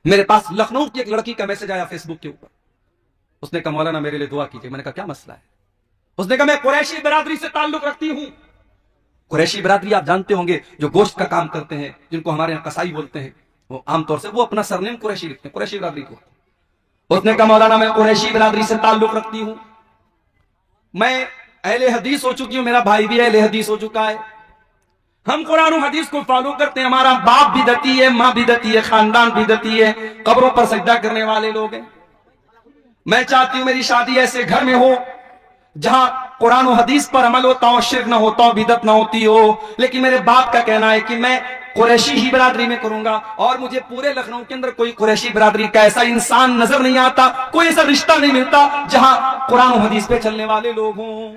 मेरे पास लखनऊ की एक लड़की का मैसेज आया फेसबुक के ऊपर। उसने कहा मौलाना मेरे लिए दुआ कीजिए। मैंने कहा क्या मसला है? उसने कहा मैं कुरैशी बिरादरी से ताल्लुक रखती हूं। कुरैशी बिरादरी आप जानते होंगे, जो गोश्त का काम करते हैं, जिनको हमारे यहाँ कसाई बोलते हैं, वो आमतौर से वो अपना सरनेम कुरैशी लिखते हैं, कुरैशी बिरादरी को। उसने कहा मौलाना मैं कुरैशी बिरादरी से ताल्लुक रखती हूं, मैं अहले हदीस हो चुकी हूं, मेरा भाई भी अहले हदीस हो चुका है, हम कुरान और हदीस को फॉलो करते हैं, हमारा बाप बिदती है, मां बिदती है, खानदान बिदती है, कब्रों पर सजदा करने वाले लोग हैं। मैं चाहती हूं मेरी शादी ऐसे घर में हो जहां कुरान और हदीस पर अमल होता हो, शिर्क ना होता हो, बिदत ना होती हो। लेकिन मेरे बाप का कहना है कि मैं कुरैशी ही बिरादरी में करूंगा, और मुझे पूरे लखनऊ के अंदर कोई कुरैशी बिरादरी का ऐसा इंसान नजर नहीं आता, कोई ऐसा रिश्ता नहीं मिलता जहां कुरान और हदीस पे चलने वाले लोग हों।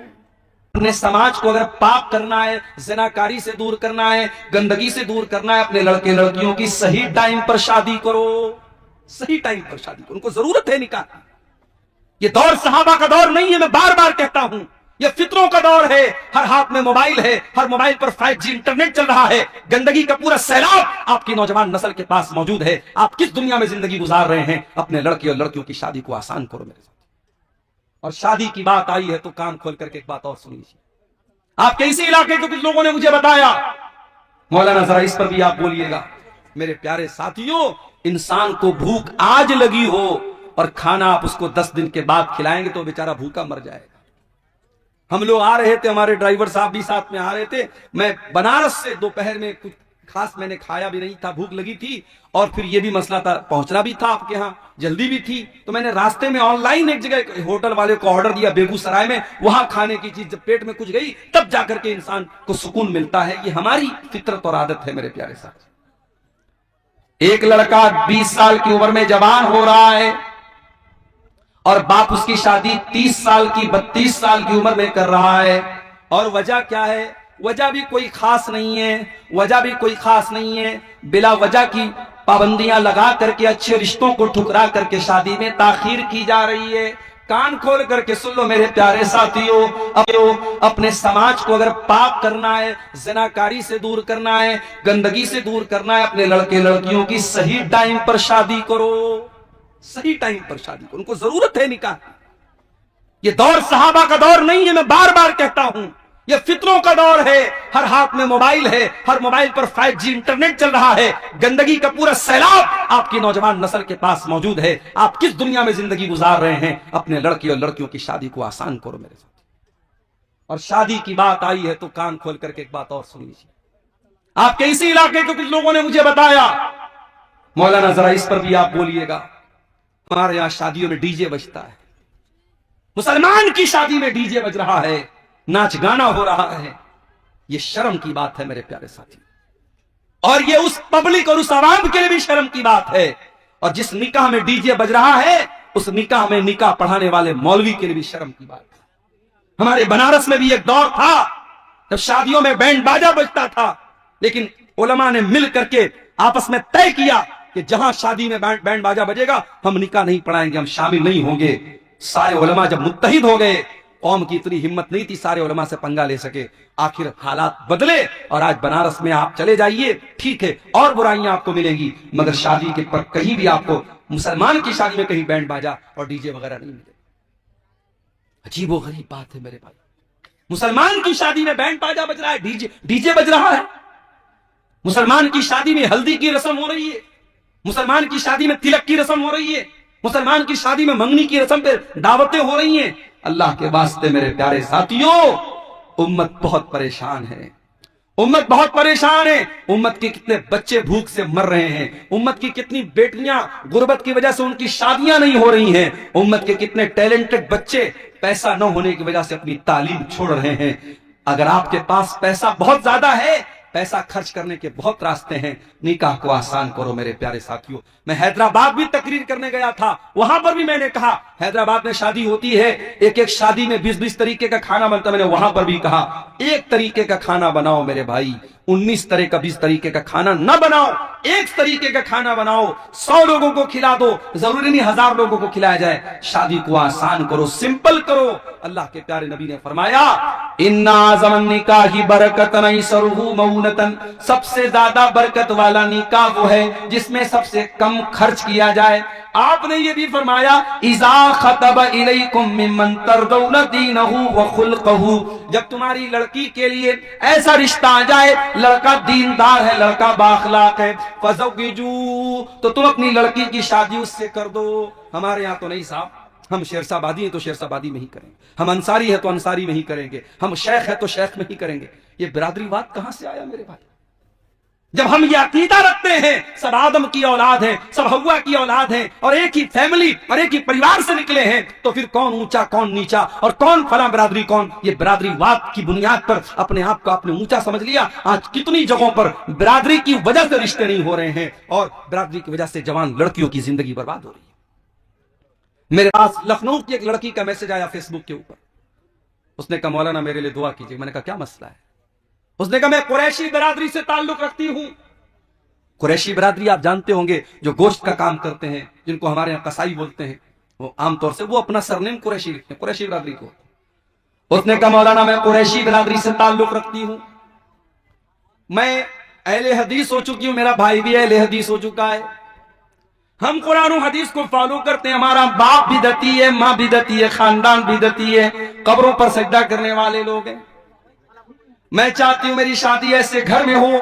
अपने समाज को अगर पाक करना है, ज़िनाकारी से दूर करना है, गंदगी से दूर करना है, अपने लड़के लड़कियों की सही टाइम पर शादी करो, सही टाइम पर शादी करो। उनको जरूरत है निकाह की। ये दौर सहाबा का दौर नहीं है, मैं बार बार कहता हूं, ये फितरों का दौर है। हर हाथ में मोबाइल है, हर मोबाइल पर 5G इंटरनेट चल रहा है, गंदगी का पूरा सैलाब आपकी नौजवान नस्ल के पास मौजूद है। आप किस दुनिया में जिंदगी गुजार रहे हैं? अपने लड़के और लड़कियों की शादी को आसान करो मेरे साथ। और शादी की बात आई है तो कान खोल करके एक बात और सुन लीजिए। आपके इसी इलाके के कुछ लोगों ने मुझे बताया, मौलाना जरा इस पर भी आप बोलिएगा। मेरे प्यारे साथियों, इंसान को भूख आज लगी हो और खाना आप उसको 10 दिन के बाद खिलाएंगे तो बेचारा भूखा मर जाएगा। हम लोग आ रहे थे, हमारे ड्राइवर साहब भी साथ में आ रहे थे, मैं बनारस से दोपहर में कुछ खास मैंने खाया भी नहीं था, भूख लगी थी, और फिर ये भी मसला था, पहुंचना भी था आपके यहाँ, जल्दी भी थी, तो मैंने रास्ते में ऑनलाइन एक जगह होटल वाले को ऑर्डर दिया बेगूसराय में, वहां खाने की चीज जब पेट में कुछ गई तब जाकर के इंसान को सुकून मिलता है। ये हमारी फितरत और आदत है मेरे प्यारे साथ। एक लड़का 20 साल की उम्र में जवान हो रहा है और बाप उसकी शादी 30 साल की 32 साल की उम्र में कर रहा है, और वजह क्या है? वजह भी कोई खास नहीं है, वजह भी कोई खास नहीं है। बिला वजह की पाबंदियां लगा करके, अच्छे रिश्तों को ठुकरा करके शादी में ताखीर की जा रही है। कान खोल करके सुन लो मेरे प्यारे साथियों, अपने समाज को अगर पाक करना है, ज़िनाकारी से दूर करना है, गंदगी से दूर करना है, अपने लड़के लड़कियों की सही टाइम पर शादी करो, सही टाइम पर शादी करो। उनको जरूरत है निकाह की। ये दौर सहाबा का दौर नहीं है, मैं बार बार कहता हूं, ये फितरों का दौर है। हर हाथ में मोबाइल है, हर मोबाइल पर 5G इंटरनेट चल रहा है, गंदगी का पूरा सैलाब आपकी नौजवान नस्ल के पास मौजूद है। आप किस दुनिया में जिंदगी गुजार रहे हैं? अपने लड़के और लड़कियों की शादी को आसान करो मेरे साथ। और शादी की बात आई है तो कान खोल करके एक बात और सुन लीजिए। आपके इसी इलाके के कुछ लोगों ने मुझे बताया, मौलाना जरा इस पर भी आप बोलिएगा। हमारे यहां शादियों में डीजे बजता है, मुसलमान की शादी में डीजे बज रहा है, नाच गाना हो रहा है। ये शर्म की बात है मेरे प्यारे साथी, और ये उस पब्लिक और उस आवाम के लिए भी शर्म की बात है। और जिस निकाह में डीजे बज रहा है, उस निकाह में निकाह पढ़ाने वाले मौलवी के लिए भी शर्म की बात है। हमारे बनारस में भी एक दौर था जब शादियों में बैंड बाजा बजता था, लेकिन उलमा ने मिल करके आपस में तय किया कि जहां शादी में बैंड बाजा बजेगा हम निकाह नहीं पढ़ाएंगे, हम शामिल नहीं होंगे। सारे उलमा जब मुत्तहिद हो गए, कौम की इतनी हिम्मत नहीं थी सारे उलमा से पंगा ले सके, आखिर हालात बदले और आज बनारस में आप चले जाइए, ठीक है और बुराइयां आपको मिलेंगी, मगर शादी के पर कहीं भी आपको मुसलमान की शादी में कहीं बैंड बाजा और डीजे वगैरह नहीं मिले। अजीबो गरीब बात है मेरे भाई, मुसलमान की शादी में बैंड बाजा बज रहा है, डीजे बज रहा है। मुसलमान की शादी में हल्दी की रस्म हो रही है, मुसलमान की शादी में तिलक की रस्म हो रही है, मुसलमान की शादी में मंगनी की रस्म पे दावतें हो रही हैं। अल्लाह के वास्ते मेरे प्यारे साथियों, उम्मत बहुत परेशान है, उम्मत बहुत परेशान है। उम्मत के कितने बच्चे भूख से मर रहे हैं, उम्मत की कितनी बेटियां गुर्बत की वजह से उनकी शादियां नहीं हो रही हैं, उम्मत के कितने टैलेंटेड बच्चे पैसा न होने की वजह से अपनी तालीम छोड़ रहे हैं। अगर आपके पास पैसा बहुत ज्यादा है, पैसा खर्च करने के बहुत रास्ते हैं, निकाह को आसान करो मेरे प्यारे साथियों। मैं हैदराबाद भी तकरीर करने गया था, वहां पर भी मैंने कहा हैदराबाद में शादी होती है, एक एक शादी में 20-20 तरीके का खाना बनता। मैंने वहां पर भी कहा एक तरीके का खाना बनाओ मेरे भाई, 19 तरह का 20 तरीके का खाना ना बनाओ, एक तरीके का खाना बनाओ, 100 लोगों को खिला दो, जरूरी नहीं 1000 लोगों को खिलाया जाए। शादी को आसान करो, सिंपल करो। अल्लाह के प्यारे नबी ने फरमाया इन्ना ज़मन निकाही बरकतन ऐसरुहु मऊनतन, सबसे ज्यादा बरकत वाला निकाह वो है जिसमें सबसे कम खर्च किया जाए। आपने ये भी फरमाया इज़ा खतब इलैकुम मिम्मन तरदौना दीनहु व खुल्कहु, जब तुम्हारी लड़की के लिए ऐसा रिश्ता आ जाए, लड़का दीनदार है, लड़का बाखलाक है, फज़ौविजू, तो तुम अपनी लड़की की शादी उससे कर दो। हमारे यहाँ तो नहीं साहब, हम शेरशाबादी हैं तो शेरशाबादी में ही करेंगे, हम अंसारी है तो अंसारी में ही करेंगे, हम शेख है तो शेख में ही करेंगे। ये बिरादरीवाद कहां से आया मेरे भाई? जब हम ये अकीदा रखते हैं सब आदम की औलाद है, सब हव्वा की औलाद है और एक ही फैमिली और एक ही परिवार से निकले हैं, तो फिर कौन ऊंचा कौन नीचा और कौन फला बिरादरी कौन? ये बिरादरीवाद की बुनियाद पर अपने आप को आपने ऊंचा समझ लिया। आज कितनी जगहों पर बिरादरी की वजह से रिश्ते नहीं हो रहे हैं और बिरादरी की वजह से जवान लड़कियों की जिंदगी बर्बाद हो रही है। मेरे पास लखनऊ की एक लड़की का मैसेज आया फेसबुक के ऊपर, उसने कहा मौलाना मेरे लिए दुआ कीजिए। मैंने कहा क्या मसला है? उसने कहा मैं कुरैशी बिरादरी से ताल्लुक रखती हूं। कुरैशी बिरादरी आप जानते होंगे, जो गोश्त का काम करते हैं, जिनको हमारे यहां कसाई बोलते हैं, वो आमतौर से वो अपना सरनेम कुरैशी लिखते हैं, कुरैशी बिरादरी को। उसने कहा मौलाना मैं कुरैशी बिरादरी से ताल्लुक रखती हूं, मैं अहले हदीस हो चुकी हूं, मेरा भाई भी अहले हदीस हो चुका है, हम कुरान और हदीस को फॉलो करते हैं, हमारा बाप बिदती है, माँ बिदती है, खानदान बिदती है, कब्रों पर सजदा करने वाले लोग हैं। मैं चाहती हूं मेरी शादी ऐसे घर में हो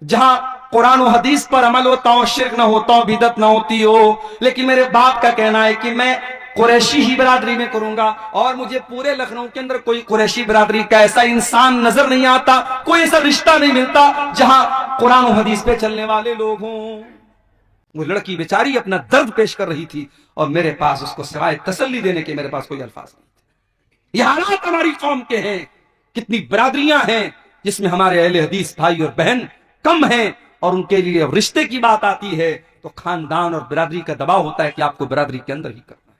जहां कुरान और हदीस पर अमल होता हो, शिर्क ना होता हो, बिदत ना होती हो। लेकिन मेरे बाप का कहना है कि मैं कुरैशी ही बिरादरी में करूंगा और मुझे पूरे लखनऊ के अंदर कोई कुरैशी बिरादरी का ऐसा इंसान नजर नहीं आता, कोई ऐसा रिश्ता नहीं मिलता जहां कुरान और हदीस पे चलने वाले लोग हों। वो लड़की बेचारी अपना दर्द पेश कर रही थी और मेरे पास उसको सिवाय तसल्ली देने के मेरे पास कोई अल्फाज नहीं थे। ये हालात हमारी कौम के हैं। कितनी बिरादरियां हैं जिसमें हमारे अहले हदीस भाई और बहन कम हैं और उनके लिए रिश्ते की बात आती है तो खानदान और बिरादरी का दबाव होता है कि आपको बिरादरी के अंदर ही करना है।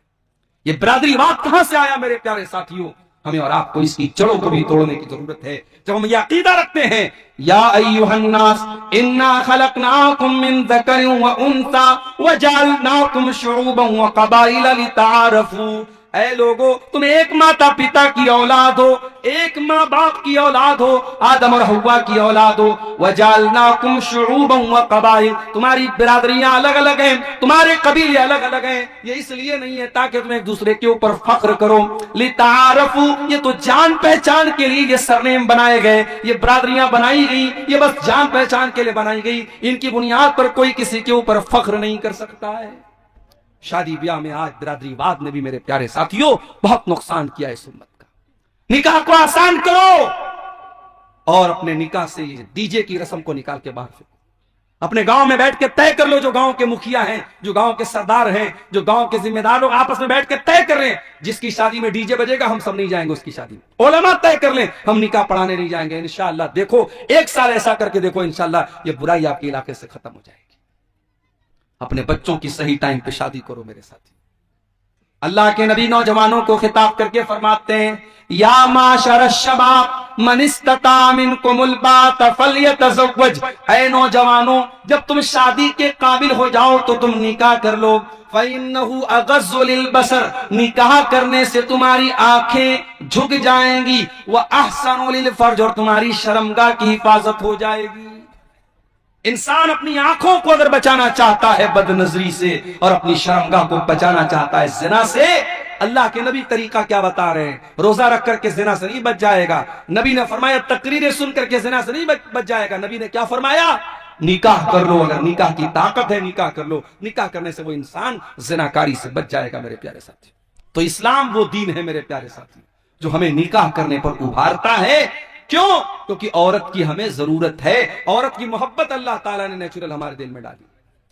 ये बिरादरीवाद कहां से आया मेरे प्यारे साथियों? हमें और आपको इसकी जड़ों को भी तोड़ने की जरूरत है। जब हम यह अकीदा रखते हैं या अय्युहन्नास इन्ना खलकनाकुम मिन ज़करिन व उन्सा व जअलनाकुम शुऊबन व क़बाइला लिताअरफू, ऐ लोगो तुम एक माता पिता की औलाद हो, एक माँ बाप की औलाद हो, आदम और हव्वा की औलाद हो। वजालनाकुम शुऊबन व क़बाइल, तुम्हारी बिरादरियां अलग अलग हैं, तुम्हारे कबीले अलग अलग हैं। ये इसलिए नहीं है ताकि तुम एक दूसरे के ऊपर फख्र करो, लिताअरफू, ये तो जान पहचान के लिए ये सरनेम बनाए गए, ये बिरादरियां बनाई गई, ये बस जान पहचान के लिए बनाई गई। इनकी बुनियाद पर कोई किसी के ऊपर फख्र नहीं कर सकता है। शादी ब्याह में आज बिरादरीवाद ने भी मेरे प्यारे साथियों बहुत नुकसान किया है इस उम्मत का। निकाह को आसान करो और अपने निकाह से डीजे की रस्म को निकाल के बाहर फेंको। अपने गांव में बैठ के तय कर लो, जो गांव के मुखिया हैं, जो गांव के सरदार हैं, जो गांव के जिम्मेदार लोग आपस में बैठ के तय कर रहे हैं जिसकी शादी में डीजे बजेगा हम सब नहीं जाएंगे उसकी शादी में। उलमा तय कर लें हम निकाह पढ़ाने नहीं जाएंगे इंशाअल्लाह। देखो 1 साल ऐसा करके देखो, इंशाअल्लाह ये बुराई आपके इलाके से खत्म हो जाएगी। अपने बच्चों की सही टाइम पे शादी करो मेरे साथी। अल्लाह के नबी नौजवानों को खिताब करके फरमाते हैं या माशर शबाब मन इस्तता मिनकुमुल बात फल्यतज़व्वज, ऐ नौजवानों जब तुम शादी के काबिल हो जाओ तो तुम निकाह कर लो। फ़इन्नहु अग़ज़्ज़ु लिलबसर, निकाह करने से तुम्हारी आंखें झुक जाएंगी, व अहसनु लिलफ़र्ज, और तुम्हारी शर्मगाह की हिफाजत हो जाएगी। इंसान अपनी आंखों को अगर बचाना चाहता है बदनजरी से और अपनी शर्मगाह को बचाना चाहता है जिना से, अल्लाह के नबी तरीका क्या बता रहे हैं? रोजा रख करके जिना से नहीं बच जाएगा। नबी ने फरमाया तकरीरें सुन करके जिना से नहीं बच जाएगा। नबी ने क्या फरमाया? निकाह कर लो, अगर निकाह की ताकत है निकाह कर लो। निकाह करने से वो इंसान जिनाकारी से बच जाएगा मेरे प्यारे साथी। तो इस्लाम वो दीन है मेरे प्यारे साथी जो हमें निकाह करने पर उभारता है। क्यों? क्योंकि औरत की हमें जरूरत है। औरत की मोहब्बत अल्लाह ताला ने नेचुरल हमारे दिल में डाली।